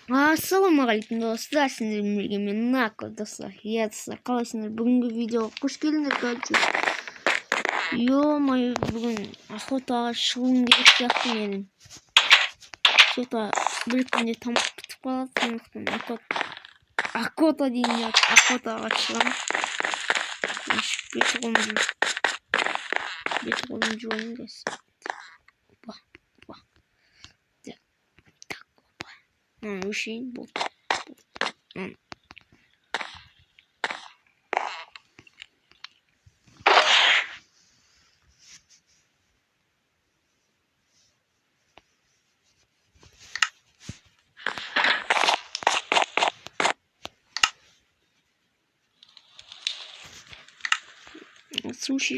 Ассалаумағалейкум достар, сіздермен бірге мен Нако достар. Достар, қалайсыңдар? Бүгінгі видеоға қош келдіңдер. Ё-моё, бүгін охотаға шығуым керек сияқты менің. Что-то бір күнде тамақ бітіп қалады, сондықтан охота дейін охотаға шығамын. Бет қолым жуайын guys. Өшейін болды. Суши.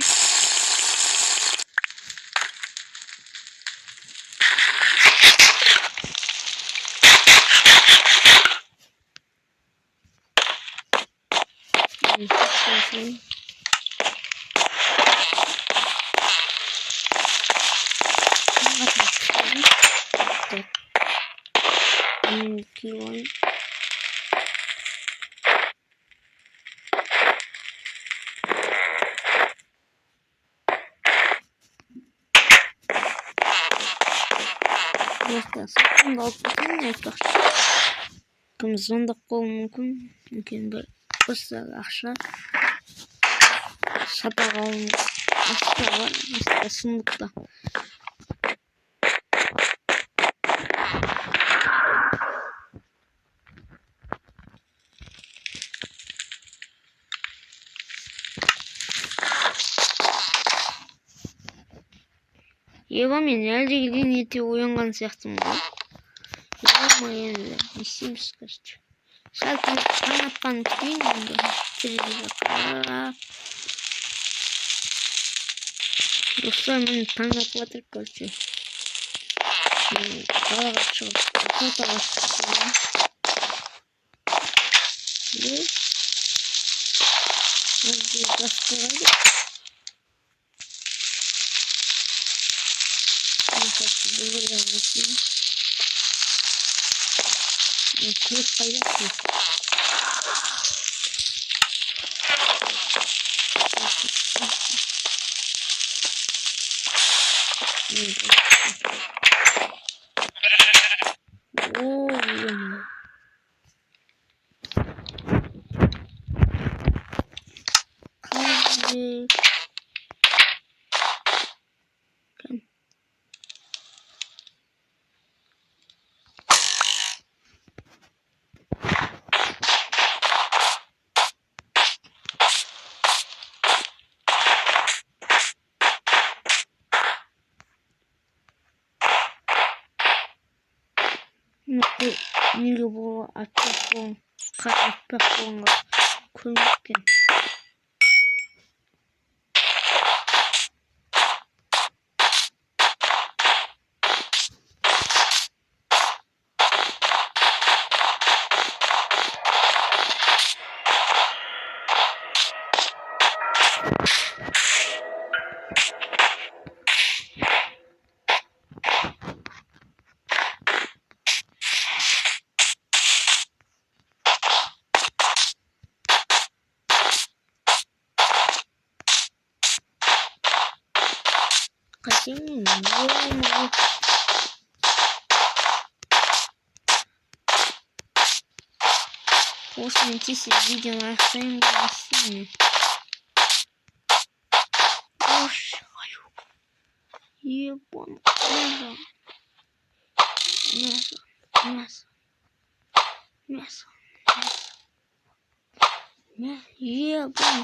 Кім звондап қалуы мүмкін бір ақша сатып алуым сұмдықта. Еба мен әлдегіден ерте оянған сияқтымын ғой. Енді не істейміз, короче. Сәл таң атқанын күтейін енді. Терезеге қарап. Достар, мен таң атып жатыр, короче. Далаға шығып, охотаға шығып. Өзге жас қойғайды. Күйіп қайдақсың. Неге бұл атпақ болғанға көрмепкен. Қайтемін, осымен тез видеоны аяқтаймын деп істеймін. Ебан, мясо. Ебан.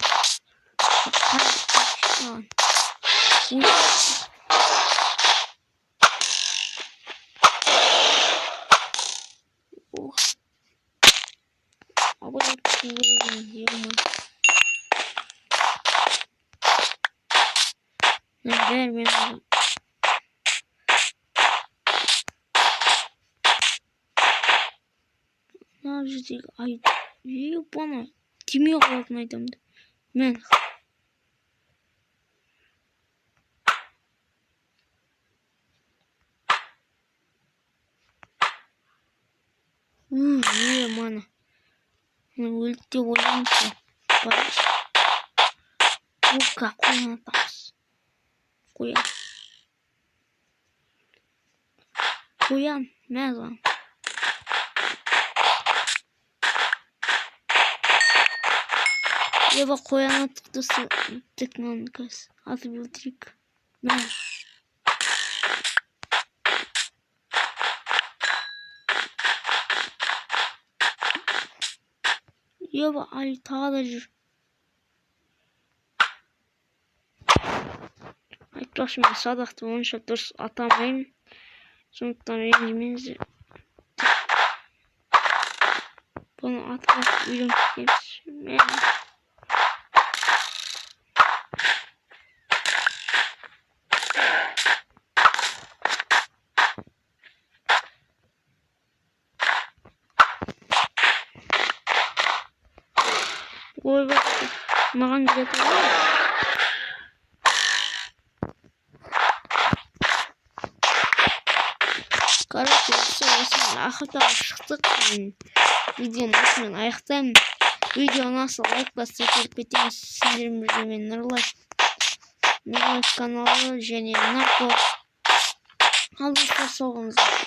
Ебана, тимей қалатын айтамды. Мен Не мана. Өлді деп ойлаймын. Бараш. Оқа қоян атамыз. Қоян. Мәзған. Ева қоян аттықтысы тікнан кәс. Аты білдірік. Мәз. Ева али тағы да жүр. Айтпақшы мен садақты онша дұрыс атамаймын. Сондықтан ренжімеңіздер. Бұны атқақ үйреніп кетеміз. Ой, бақсы. Маған келеді ғой. Короче, осымен ақыртаға шықтық. Видеоны осымен аяқтаймын. Видео ұнаса лайк басып кетеміз. Сіздермен бірге мен Нұрлайк каналы және Нарко. Алдыңызға соғыңыздар.